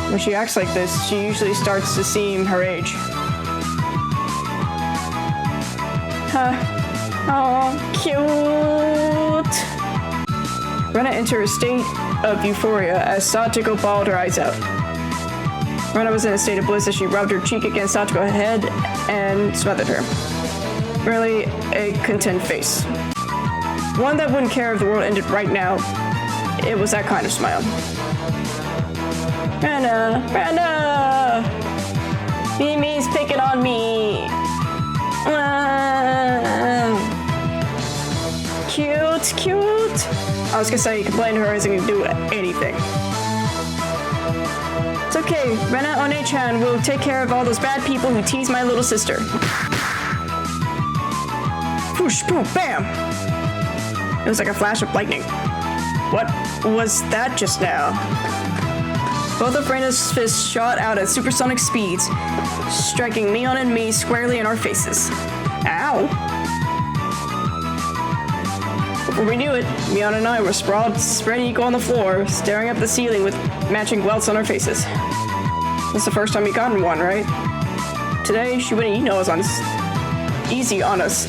When she acts like this, she usually starts to seem her age. Oh, cute. Rena entered a state of euphoria as Sachiko bawled her eyes out. Rena was in a state of bliss as she rubbed her cheek against Sachiko's head and smothered her. Really a content face. One that wouldn't care if the world ended right now. It was that kind of smile. Rena! Mimi's picking on me! Cute! I was gonna say, complain to her isn't gonna do anything. It's okay, Rena One-chan will take care of all those bad people who tease my little sister. Whoosh, boom, bam! It was like a flash of lightning. What was that just now? Both of Rena's fists shot out at supersonic speeds, striking Mion and me squarely in our faces. Ow! Before we knew it, Mion and I were sprawled spread eagle on the floor, staring up the ceiling with matching welts on our faces. This is the first time we gotten one, right? Today, she wouldn't was on us. Easy on us.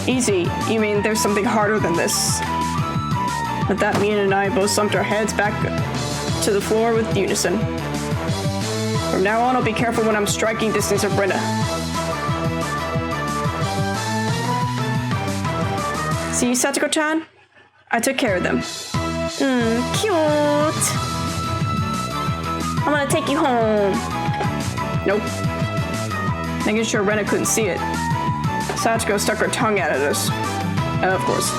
Easy? You mean there's something harder than this? With that, Mion and I both slumped our heads back to the floor with unison. From now on, I'll be careful when I'm striking distance of Rena. See, Sachiko-chan? I took care of them. Cute! I'm gonna take you home. Nope. Making sure Rena couldn't see it. Sachiko stuck her tongue out at us. Of course.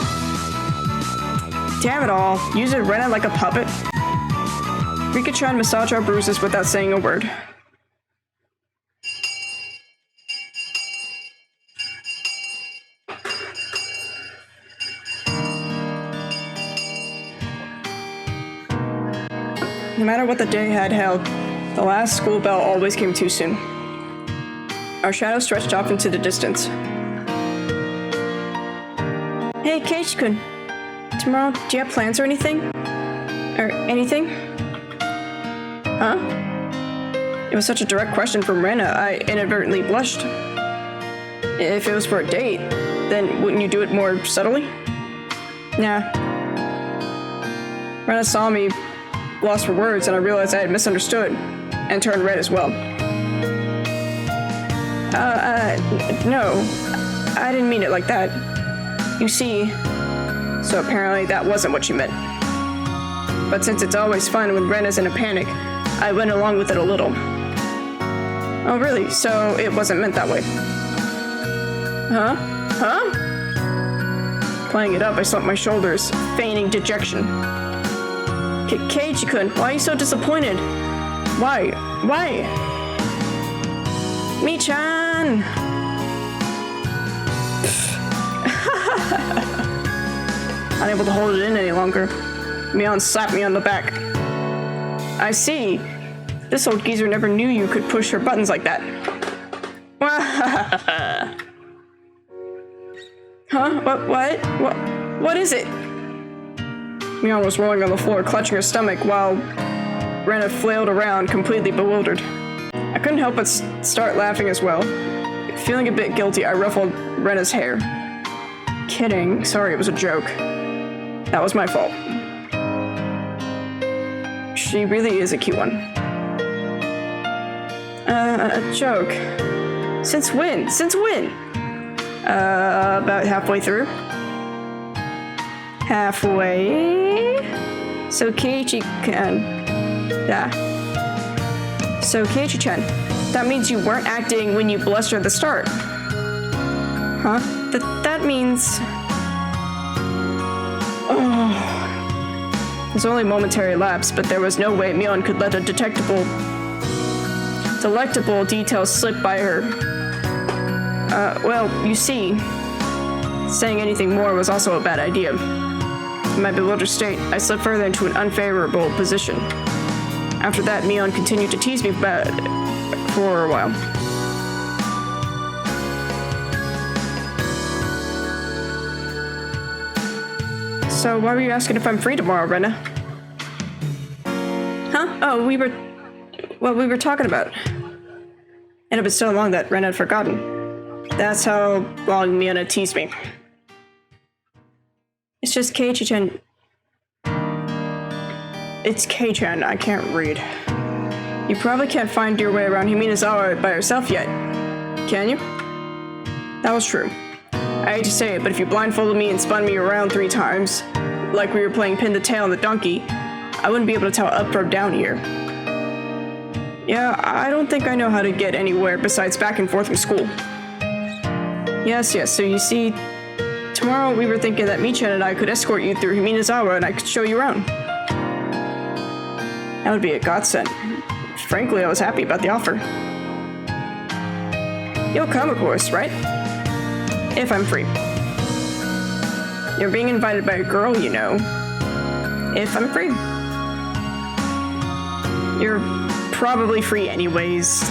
Damn it all. Using Rena like a puppet? We could try and massage our bruises without saying a word. No matter what the day had held, the last school bell always came too soon. Our shadows stretched off into the distance. Hey, Keiichi-kun. Tomorrow, do you have plans or anything? Or anything? Huh? It was such a direct question from Rena, I inadvertently blushed. If it was for a date, then wouldn't you do it more subtly? Nah. Rena saw me, lost for words, and I realized I had misunderstood, and turned red as well. No. I didn't mean it like that. You see, so apparently that wasn't what she meant. But since it's always fun when Rena's in a panic, I went along with it a little. Oh really? So it wasn't meant that way? Huh? Huh? Playing it up, I slumped my shoulders, feigning dejection. Keiichi-kun, why are you so disappointed? Why? Why? Mi-chan! Unable to hold it in any longer, Mion slapped me on the back. I see. This old geezer never knew you could push her buttons like that. Huh? What is it? Mion was rolling on the floor, clutching her stomach, while Rena flailed around, completely bewildered. I couldn't help but start laughing as well. Feeling a bit guilty, I ruffled Rena's hair. Kidding. Sorry, it was a joke. That was my fault. She really is a cute one. A joke. Since when? Since when? About halfway through. Halfway? So Keiichi-chan. Yeah. So Keiichi-chan, that means you weren't acting when you blustered at the start. Huh? That means... Oh. It was only a momentary lapse, but there was no way Mion could let a delectable detail slip by her. Well, you see, saying anything more was also a bad idea. In my bewildered state, I slipped further into an unfavorable position. After that, Mion continued to tease me about it for a while. So why were you asking if I'm free tomorrow, Rena? Huh? Oh, we were talking about. And it was so long that Rena had forgotten. That's how long Mion had teased me. It's just Keiichi-chan. It's Kei-chan, I can't read. You probably can't find your way around Hinamizawa by yourself yet, can you? That was true. I hate to say it, but if you blindfolded me and spun me around 3 times, like we were playing pin the tail on the donkey, I wouldn't be able to tell up from down here. Yeah, I don't think I know how to get anywhere besides back and forth from school. Yes, so you see, tomorrow we were thinking that Mi-chan and I could escort you through Hinamizawa and I could show you around. That would be a godsend. Frankly, I was happy about the offer. You'll come, of course, right? If I'm free. You're being invited by a girl, you know. If I'm free. You're probably free anyways.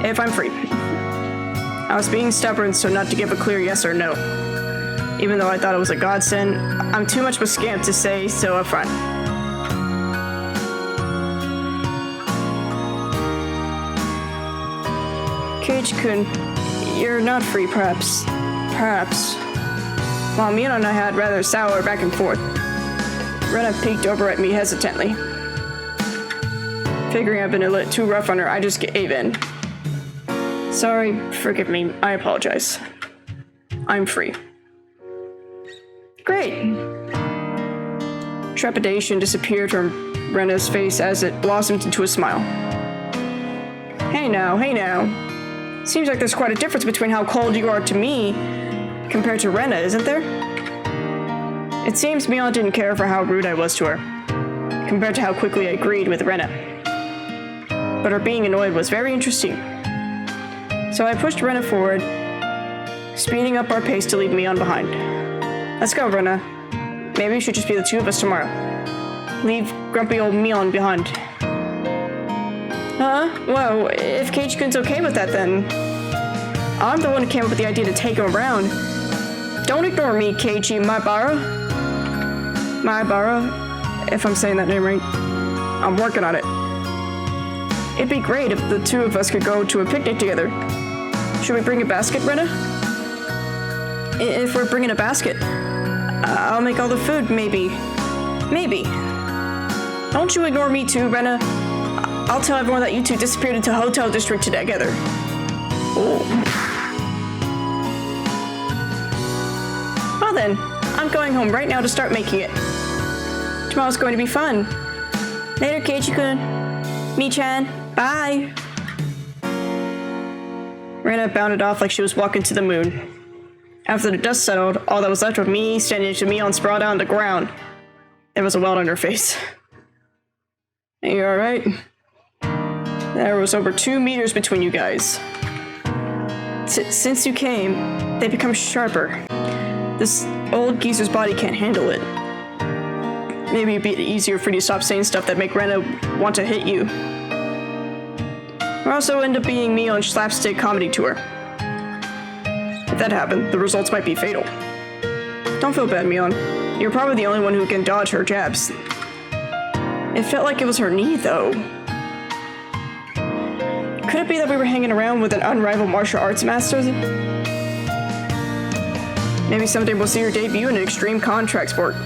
If I'm free. I was being stubborn so not to give a clear yes or no. Even though I thought it was a godsend, I'm too much of a scamp to say so upfront. Keiichi-kun, you're not free, perhaps. While Mion and I had rather sour back and forth, Rena peeked over at me hesitantly. Figuring I've been a little too rough on her, I just gave in. Sorry, forgive me, I apologize. I'm free. Great. Trepidation disappeared from Rena's face as it blossomed into a smile. Hey now. Seems like there's quite a difference between how cold you are to me compared to Rena, isn't there? It seems Mion didn't care for how rude I was to her, compared to how quickly I agreed with Rena. But her being annoyed was very interesting. So I pushed Rena forward, speeding up our pace to leave Mion behind. Let's go, Rena. Maybe we should just be the two of us tomorrow. Leave grumpy old Mion behind. Well, if Keiichi-kun's okay with that, then I'm the one who came up with the idea to take him around. Don't ignore me, Keiichi Maebara. Maebara, if I'm saying that name right. I'm working on it. It'd be great if the two of us could go to a picnic together. Should we bring a basket, Rena? If we're bringing a basket, I'll make all the food, maybe. Maybe. Don't you ignore me too, Rena. I'll tell everyone that you two disappeared into a hotel district together. Oh. Well then, I'm going home right now to start making it. Tomorrow's going to be fun. Later, Keiichi-kun. Mi-chan. Bye. Rena bounded off like she was walking to the moon. After the dust settled, all that was left of me standing to Mion sprawled out on the ground. There was a welt on her face. Are you alright? There was over 2 meters between you guys. Since you came, they've become sharper. This old geezer's body can't handle it. Maybe it'd be easier for you to stop saying stuff that make Rena want to hit you. Or also end up being me on slapstick comedy tour. If that happened, the results might be fatal. Don't feel bad, Mion. You're probably the only one who can dodge her jabs. It felt like it was her knee, though. Could it be that we were hanging around with an unrivaled martial arts master? Maybe someday we'll see her debut in an extreme contact sport.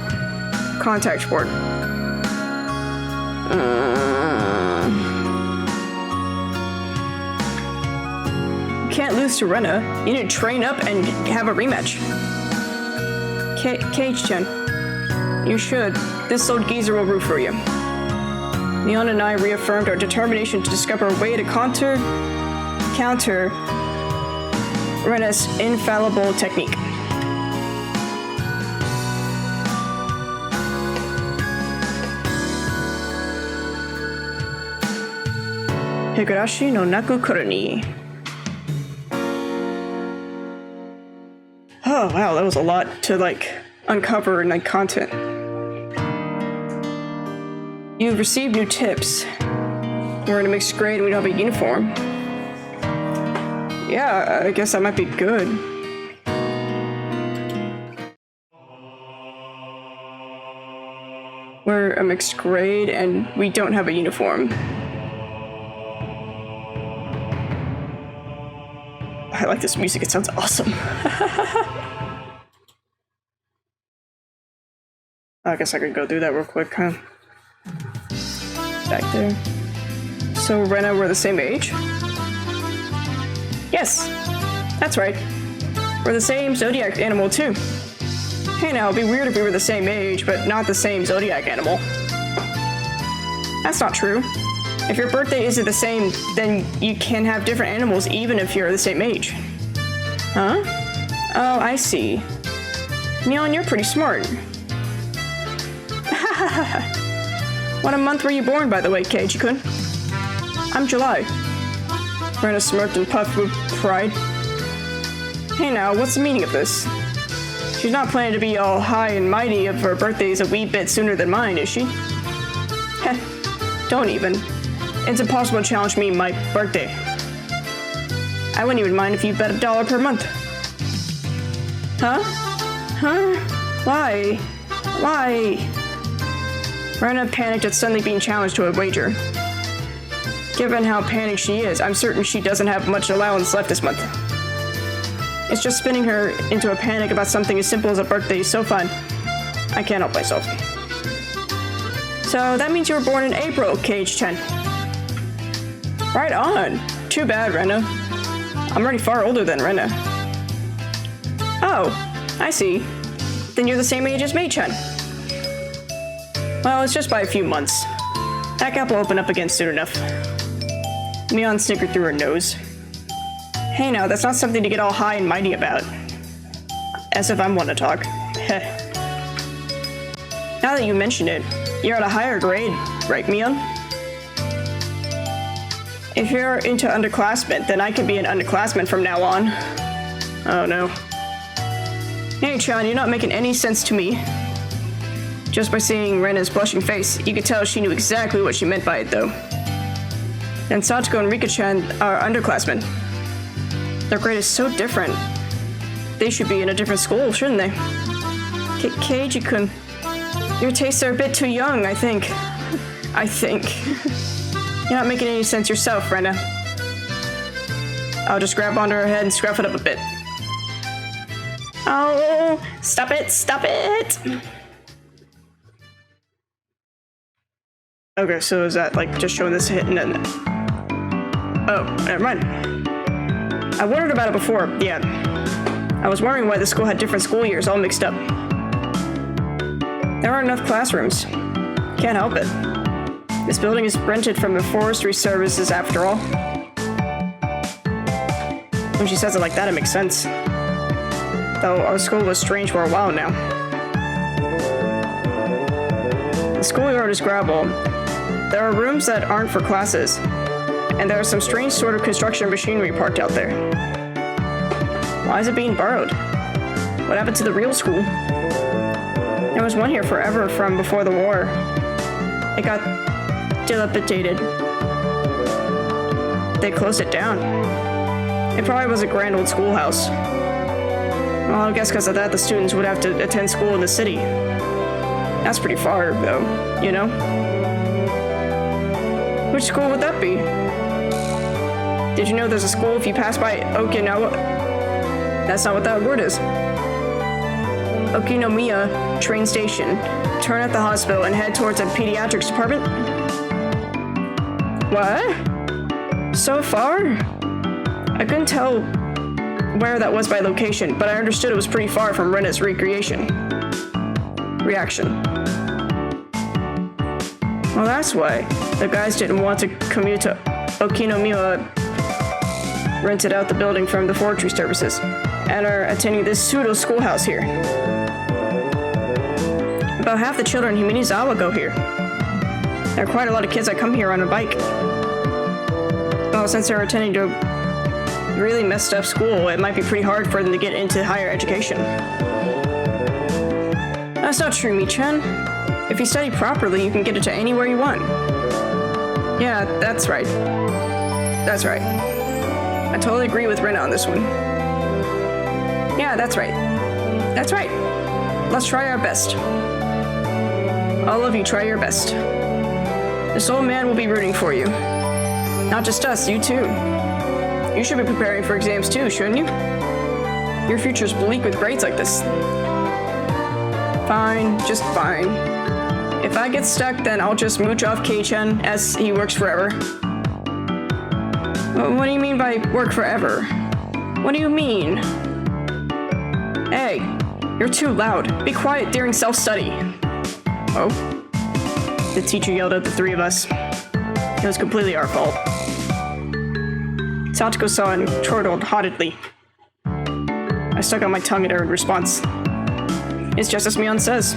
You can't lose to Rena. You need to train up and have a rematch. Keiichi-chan, you should. This old geezer will root for you. Mion and I reaffirmed our determination to discover a way to counter Rena's infallible technique. Higurashi no naku kuru ni. Oh wow, that was a lot to uncover in content. You've received new tips. We're in a mixed grade and we don't have a uniform. Yeah, I guess that might be good. We're a mixed grade and we don't have a uniform. I like this music, it sounds awesome. I guess I could go through that real quick, huh? Back there. So Rena, we're the same age? Yes, that's right. We're the same zodiac animal too. Hey now, it'd be weird if we were the same age, but not the same zodiac animal. That's not true. If your birthday isn't the same, then you can have different animals even if you're the same age. Huh? Oh, I see. Mion, you're pretty smart. What month were you born, by the way, Keiichi-kun? I'm July. Rena smirked and puffed with pride. Hey now, what's the meaning of this? She's not planning to be all high and mighty if her birthday's a wee bit sooner than mine, is she? Heh, don't even. It's impossible to challenge me in my birthday. I wouldn't even mind if you bet $1 per month. Huh? Huh? Why? Why? Rena panicked at suddenly being challenged to a wager. Given how panicked she is, I'm certain she doesn't have much allowance left this month. It's just spinning her into a panic about something as simple as a birthday is so fun. I can't help myself. So that means you were born in April, Keiichi-chan. Right on. Too bad, Rena. I'm already far older than Rena. Oh, I see. Then you're the same age as Mei-chan. Well, it's just by a few months. That gap will open up again soon enough. Mion snickered through her nose. Hey now, that's not something to get all high and mighty about. As if I'm one to talk. Heh. Now that you mention it, you're at a higher grade, right, Mion? If you're into underclassmen, then I can be an underclassman from now on. Oh no. Hey Chan, you're not making any sense to me. Just by seeing Rena's blushing face, you could tell she knew exactly what she meant by it, though. And Satoko and Rika-chan are underclassmen. Their grade is so different. They should be in a different school, shouldn't they? Keiichi-kun, your tastes are a bit too young, I think. You're not making any sense yourself, Rena. I'll just grab onto her head and scruff it up a bit. Oh, stop it, stop it! Okay, so is that like just showing this hit and then... Oh, never mind. I wondered about it before, yeah. I was wondering why the school had different school years all mixed up. There aren't enough classrooms. Can't help it. This building is rented from the forestry services after all. When she says it like that, it makes sense. Though our school was strange for a while now. The schoolyard is gravel. There are rooms that aren't for classes. And there is some strange sort of construction machinery parked out there. Why is it being borrowed? What happened to the real school? There was one here forever from before the war. It got dilapidated. They closed it down. It probably was a grand old schoolhouse. Well, I guess because of that, the students would have to attend school in the city. That's pretty far, though, you know? Which school would that be? Did you know there's a school if you pass by Okinawa? That's not what that word is. Okinomiya train station. Turn at the hospital and head towards the pediatrics department? What? So far? I couldn't tell where that was by location, but I understood it was pretty far from Rena's reaction. Well, that's why the guys didn't want to commute to Okinomiya, rented out the building from the forestry services, and are attending this pseudo schoolhouse here. About half the children in Hinamizawa go here. There are quite a lot of kids that come here on a bike. Well, since they're attending to a really messed up school, it might be pretty hard for them to get into higher education. That's not true, Mi-chan. If you study properly, you can get into anywhere you want. Yeah, that's right. That's right. I totally agree with Rena on this one. Yeah, that's right. That's right. Let's try our best. All of you try your best. This old man will be rooting for you. Not just us, you too. You should be preparing for exams too, shouldn't you? Your future's bleak with grades like this. Fine, just fine. If I get stuck, then I'll just mooch off Kei-chan as he works forever. What do you mean by work forever? What do you mean? Hey, you're too loud. Be quiet during self-study. Oh? The teacher yelled at the three of us. It was completely our fault. Satoko saw and chortled haughtily. I stuck out my tongue at her in response. It's just as Mion says.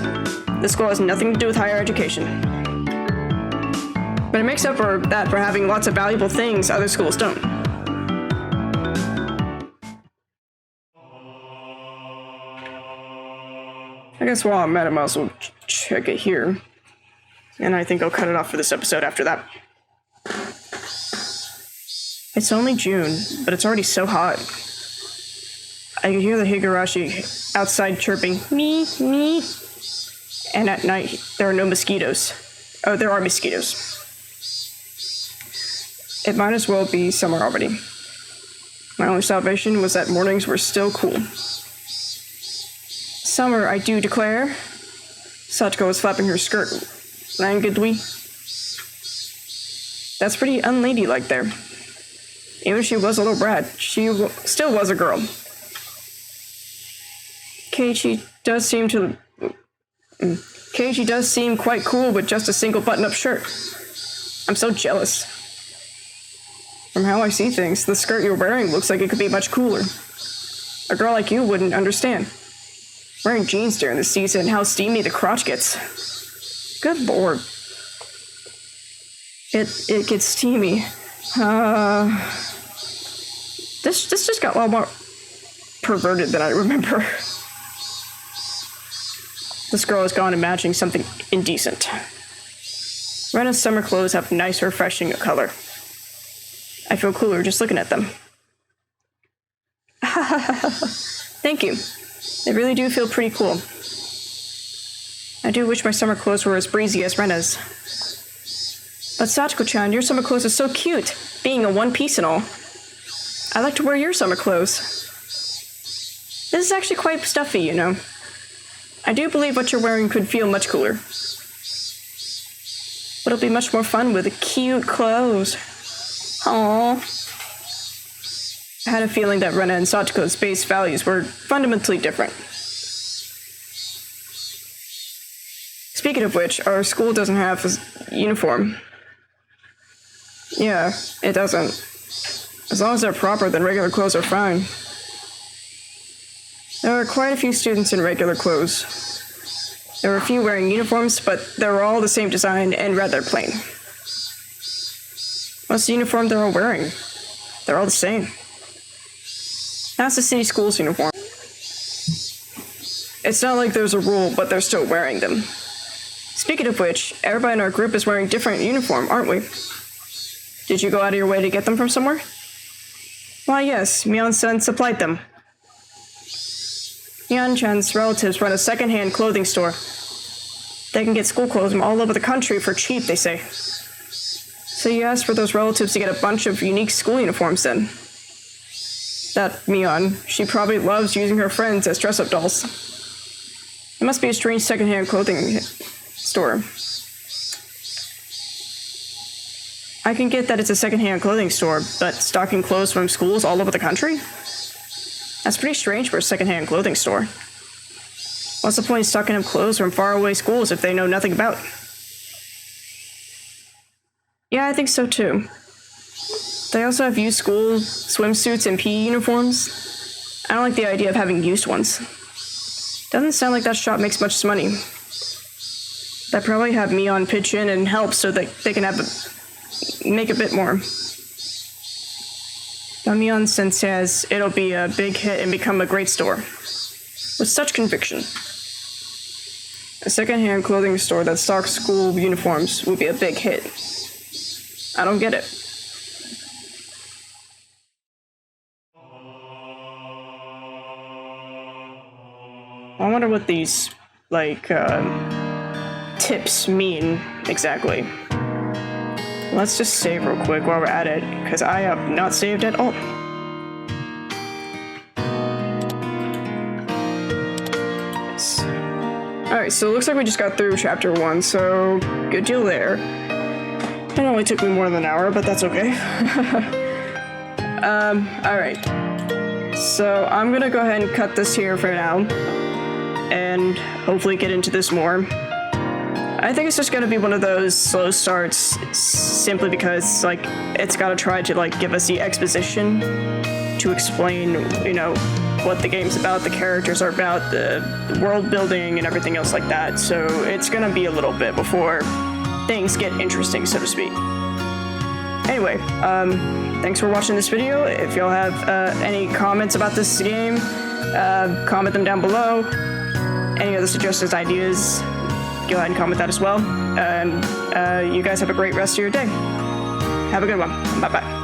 This school has nothing to do with higher education. But it makes up for that for having lots of valuable things other schools don't. I guess while I'm at it, I might as well check it here. And I think I'll cut it off for this episode after that. It's only June, but it's already so hot. I can hear the Higurashi outside chirping, me, me. And at night, there are no mosquitoes. Oh, there are mosquitoes. It might as well be summer already. My only salvation was that mornings were still cool. Summer, I do declare. Satoko was flapping her skirt languidly. That's pretty unladylike there. Even if she was a little brat, she still was a girl. Keiichi does seem quite cool with just a single button-up shirt. I'm so jealous. From how I see things, the skirt you're wearing looks like it could be much cooler. A girl like you wouldn't understand. Wearing jeans during the season, how steamy the crotch gets. Good lord. It gets steamy. This just got a lot more perverted than I remember. This girl has gone imagining something indecent. Rena's summer clothes have nice, refreshing color. I feel cooler just looking at them. Thank you. They really do feel pretty cool. I do wish my summer clothes were as breezy as Rena's. But Sachiko-chan, your summer clothes are so cute, being a one-piece and all. I like to wear your summer clothes. This is actually quite stuffy, you know. I do believe what you're wearing could feel much cooler. But it'll be much more fun with cute clothes. Aww. I had a feeling that Rena and Sachiko's base values were fundamentally different. Speaking of which, our school doesn't have a uniform. Yeah, it doesn't. As long as they're proper, then regular clothes are fine. There are quite a few students in regular clothes. There are a few wearing uniforms, but they're all the same design and rather plain. What's the uniform they're all wearing? They're all the same. That's the city school's uniform. It's not like there's a rule, but they're still wearing them. Speaking of which, everybody in our group is wearing different uniform, aren't we? Did you go out of your way to get them from somewhere? Why yes, Mion-san supplied them. Mion-chan's relatives run a second-hand clothing store. They can get school clothes from all over the country for cheap, they say. So you asked for those relatives to get a bunch of unique school uniforms then. That Mion, she probably loves using her friends as dress-up dolls. It must be a strange second-hand clothing store. I can get that it's a second-hand clothing store, but stocking clothes from schools all over the country? That's pretty strange for a second-hand clothing store. What's the point of stocking up clothes from faraway schools if they know nothing about? Yeah, I think so too. They also have used school swimsuits and PE uniforms. I don't like the idea of having used ones. Doesn't sound like that shop makes much money. They probably have Mion pitch in and help so that they can make a bit more. Mion-sen says it'll be a big hit and become a great store. With such conviction. A second-hand clothing store that stocks school uniforms would be a big hit. I don't get it. I wonder what these, tips mean exactly. Let's just save real quick while we're at it, because I have not saved at all. Yes. Alright, so it looks like we just got through chapter 1, so good deal there. It only took me more than an hour, but that's okay. Alright. So I'm gonna go ahead and cut this here for now, and hopefully get into this more. I think it's just gonna be one of those slow starts, simply because, it's gotta try to, give us the exposition to explain, what the game's about, the characters are about, the world building, and everything else like that. So it's gonna be a little bit before things get interesting, so to speak. Anyway, thanks for watching this video. If y'all have any comments about this game, comment them down below. Any other suggestions, ideas, go ahead and comment that as well. And you guys have a great rest of your day. Have a good one. Bye-bye.